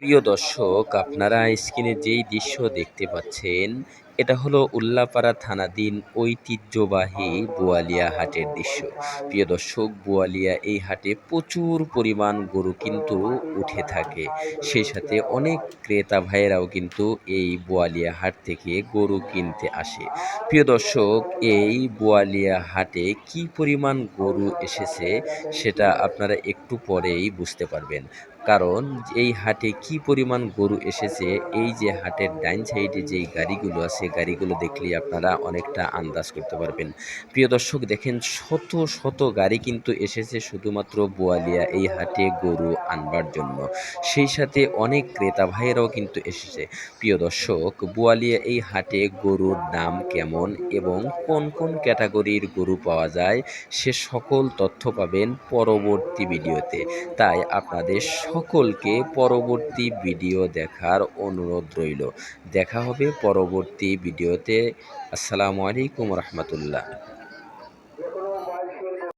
প্রিয় দর্শক, আপনারা স্ক্রিনে যেই দৃশ্য দেখতে পাচ্ছেন, এটা হলো উল্লাপাড়া থানাধীন ঐতিহ্যবাহী বোয়ালিয়া হাটের দৃশ্য। প্রিয় দর্শক, বোয়ালিয়া এই হাটে প্রচুর পরিমাণ গরু কিন্তু উঠে থাকে। সেই সাথে অনেক ক্রেতা ভাইয়েরাও কিন্তু এই বোয়ালিয়া হাট থেকে গরু কিনতে আসে। প্রিয় দর্শক, এই বোয়ালিয়া হাটে কি পরিমাণ গরু এসেছে সেটা আপনারা একটু পরেই বুঝতে পারবেন। কারণ এই হাটে কি পরিমাণ গরু এসেছে, এই যে হাটের ডাইন সাইডে যেই গাড়িগুলো আছে, গাড়িগুলো দেখলেই আপনারা অনেকটা আন্দাজ করতে পারবেন। প্রিয় দর্শক, দেখেন শত শত গাড়ি কিন্তু এসেছে শুধুমাত্র বোয়ালিয়া এই হাটে গরু আনবার জন্য। সেই সাথে অনেক ক্রেতা ভাইয়েরাও কিন্তু এসেছে। প্রিয় দর্শক, বোয়ালিয়া এই হাটে গরুর দাম কেমন এবং কোন কোন ক্যাটাগরির গরু পাওয়া যায় সে সকল তথ্য পাবেন পরবর্তী ভিডিওতে। তাই আপনাদের সকলকে পরবর্তী ভিডিও দেখার অনুরোধ রইল। দেখা হবে পরবর্তী ভিডিওতে। আসসালামু আলাইকুম রহমতুল্লাহ।